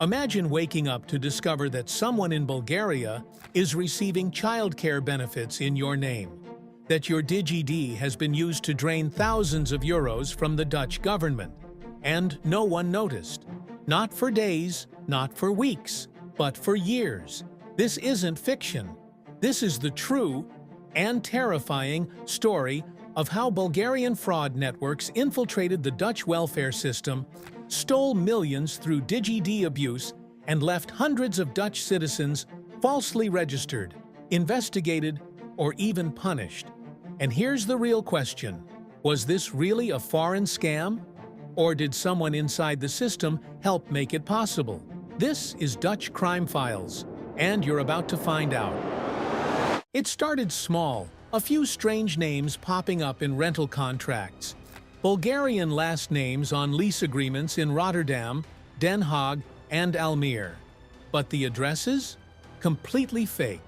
Imagine waking up to discover that someone in Bulgaria is receiving childcare benefits in your name, that your DigiD has been used to drain thousands of euros from the Dutch government, and no one noticed. Not for days, not for weeks, but for years. This isn't fiction. This is the true and terrifying story of how Bulgarian fraud networks infiltrated the Dutch welfare system, stole millions through DigiD abuse, and left hundreds of Dutch citizens falsely registered, investigated, or even punished. And here's the real question. Was this really a foreign scam? Or did someone inside the system help make it possible? This is Dutch Crime Files, and you're about to find out. It started small, a few strange names popping up in rental contracts. Bulgarian last names on lease agreements in Rotterdam, Den Haag, and Almere. But the addresses? Completely fake.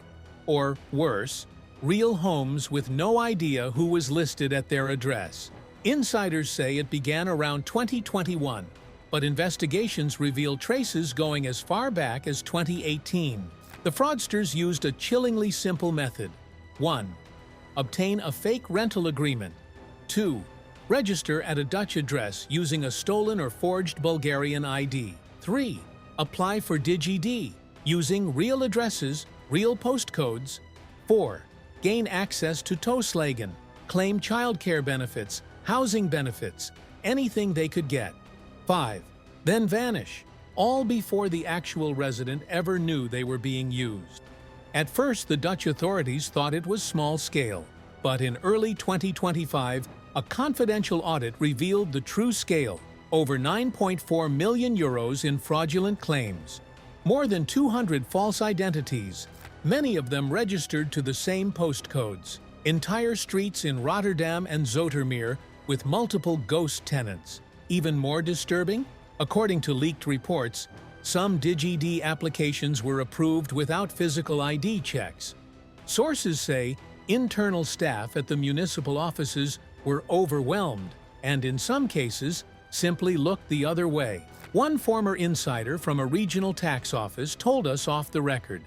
Or worse, real homes with no idea who was listed at their address. Insiders say it began around 2021, but investigations reveal traces going as far back as 2018. The fraudsters used a chillingly simple method. 1. Obtain a fake rental agreement. 2. Register at a Dutch address using a stolen or forged Bulgarian ID. 3. Apply for DigiD using real addresses, real postcodes. 4. Gain access to toeslagen, claim childcare benefits, housing benefits, anything they could get. 5. Then vanish, all before the actual resident ever knew they were being used. At first, the Dutch authorities thought it was small scale, but in early 2025, a confidential audit revealed the true scale: over 9.4 million euros in fraudulent claims, more than 200 false identities, many of them registered to the same postcodes, entire streets in Rotterdam and Zoetermeer with multiple ghost tenants. Even more disturbing? According to leaked reports, some DigiD applications were approved without physical ID checks. Sources say internal staff at the municipal offices were overwhelmed and, in some cases, simply looked the other way. One former insider from a regional tax office told us off the record,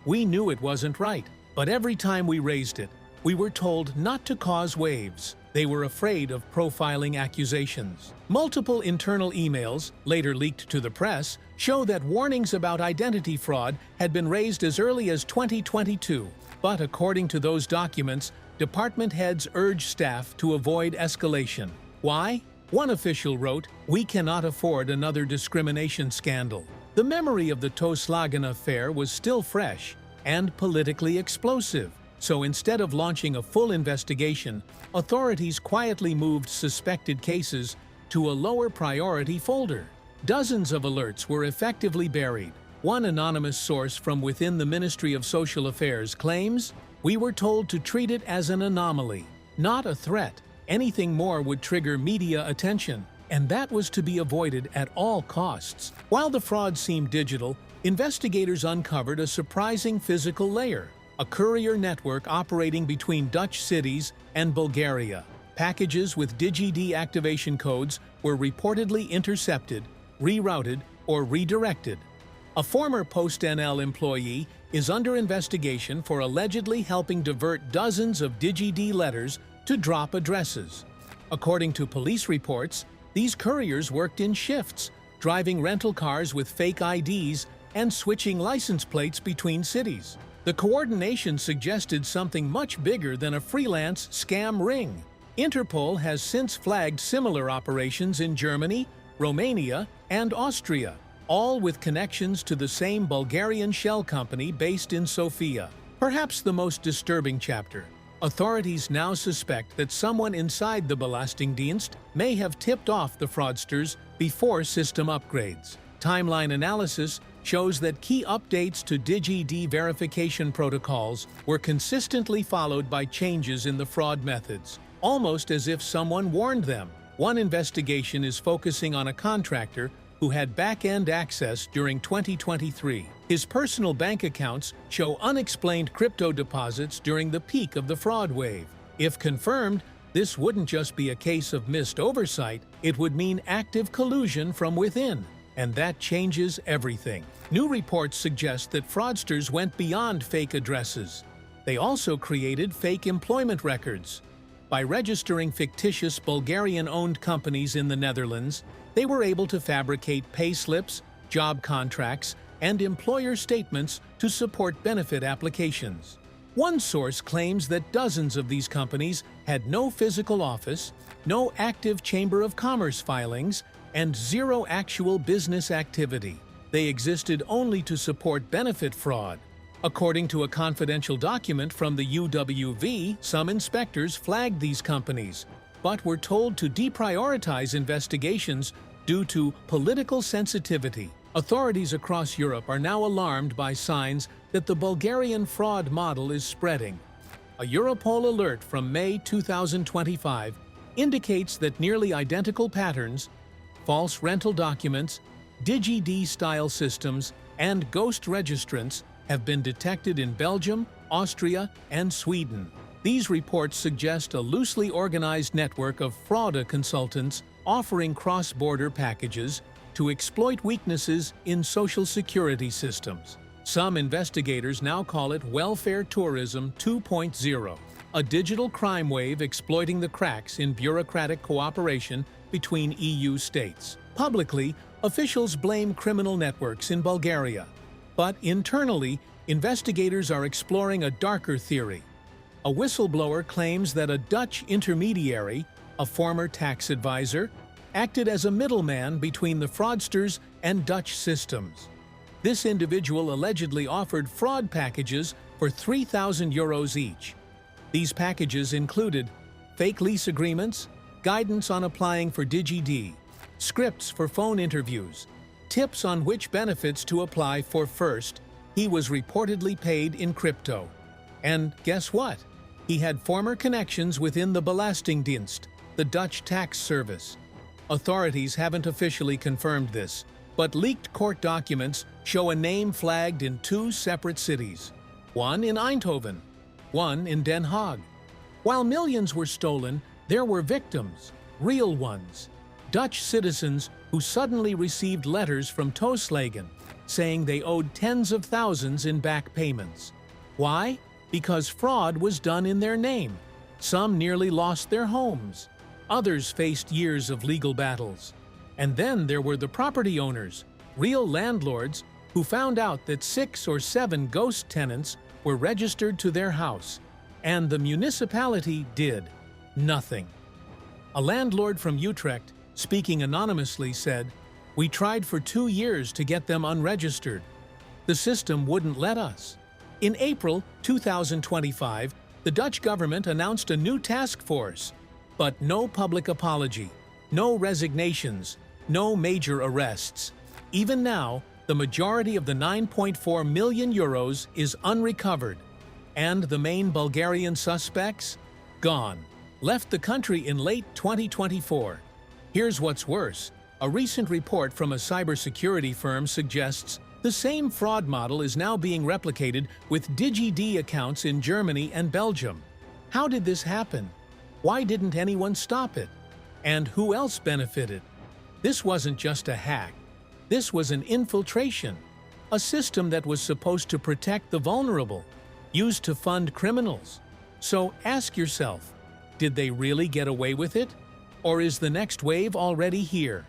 "We knew it wasn't right, but every time we raised it, we were told not to cause waves. They were afraid of profiling accusations." Multiple internal emails, later leaked to the press, show that warnings about identity fraud had been raised as early as 2022. But according to those documents, department heads urged staff to avoid escalation. Why? One official wrote, "We cannot afford another discrimination scandal." The memory of the toeslagen affair was still fresh and politically explosive. So instead of launching a full investigation, authorities quietly moved suspected cases to a lower priority folder. Dozens of alerts were effectively buried. One anonymous source from within the Ministry of Social Affairs claims, "We were told to treat it as an anomaly, not a threat. Anything more would trigger media attention, and that was to be avoided at all costs." While the fraud seemed digital, investigators uncovered a surprising physical layer: a courier network operating between Dutch cities and Bulgaria. Packages with DigiD activation codes were reportedly intercepted, rerouted, or redirected. A former PostNL employee is under investigation for allegedly helping divert dozens of DigiD letters to drop addresses. According to police reports, these couriers worked in shifts, driving rental cars with fake IDs and switching license plates between cities. The coordination suggested something much bigger than a freelance scam ring. Interpol has since flagged similar operations in Germany, Romania, and Austria, all with connections to the same Bulgarian shell company based in Sofia. Perhaps the most disturbing chapter: authorities now suspect that someone inside the Belastingdienst may have tipped off the fraudsters before system upgrades. Timeline analysis shows that key updates to DigiD verification protocols were consistently followed by changes in the fraud methods, almost as if someone warned them. One investigation is focusing on a contractor who had back-end access during 2023. His personal bank accounts show unexplained crypto deposits during the peak of the fraud wave. If confirmed, this wouldn't just be a case of missed oversight, it would mean active collusion from within. And that changes everything. New reports suggest that fraudsters went beyond fake addresses. They also created fake employment records. By registering fictitious Bulgarian-owned companies in the Netherlands, they were able to fabricate pay slips, job contracts, and employer statements to support benefit applications. One source claims that dozens of these companies had no physical office, no active Chamber of Commerce filings, and zero actual business activity. They existed only to support benefit fraud. According to a confidential document from the UWV, some inspectors flagged these companies, but were told to deprioritize investigations due to political sensitivity. Authorities across Europe are now alarmed by signs that the Bulgarian fraud model is spreading. A Europol alert from May 2025 indicates that nearly identical patterns, false rental documents, DigiD-style systems, and ghost registrants have been detected in Belgium, Austria, and Sweden. These reports suggest a loosely organized network of fraud consultants offering cross-border packages to exploit weaknesses in social security systems. Some investigators now call it welfare tourism 2.0, a digital crime wave exploiting the cracks in bureaucratic cooperation between EU states. Publicly, officials blame criminal networks in Bulgaria. But internally, investigators are exploring a darker theory. A whistleblower claims that a Dutch intermediary, a former tax advisor, acted as a middleman between the fraudsters and Dutch systems. This individual allegedly offered fraud packages for €3,000 each. These packages included fake lease agreements, guidance on applying for DigiD, scripts for phone interviews, tips on which benefits to apply for first. He was reportedly paid in crypto. And guess what? He had former connections within the Belastingdienst, the Dutch tax service. Authorities haven't officially confirmed this, but leaked court documents show a name flagged in 2 separate cities, one in Eindhoven, one in Den Haag. While millions were stolen, there were victims, real ones, Dutch citizens who suddenly received letters from Toeslagen saying they owed tens of thousands in back payments. Why? Because fraud was done in their name. Some nearly lost their homes. Others faced years of legal battles. And then there were the property owners, real landlords, who found out that 6 or 7 ghost tenants were registered to their house, and the municipality did nothing. A landlord from Utrecht, speaking anonymously, said, "We tried for 2 years to get them unregistered. The system wouldn't let us." In April 2025, the Dutch government announced a new task force, but no public apology, no resignations, no major arrests. Even now, the majority of the €9.4 million is unrecovered, and the main Bulgarian suspects? Gone. Left the country in late 2024. Here's what's worse. A recent report from a cybersecurity firm suggests the same fraud model is now being replicated with DigiD accounts in Germany and Belgium. How did this happen? Why didn't anyone stop it? And who else benefited? This wasn't just a hack. This was an infiltration, a system that was supposed to protect the vulnerable, used to fund criminals. So ask yourself, did they really get away with it? Or is the next wave already here?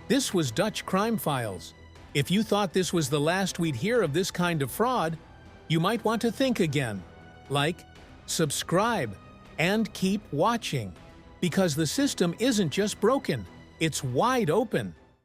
This was Dutch Crime Files. If you thought this was the last we'd hear of this kind of fraud, you might want to think again. Like, subscribe, and keep watching. Because the system isn't just broken, it's wide open.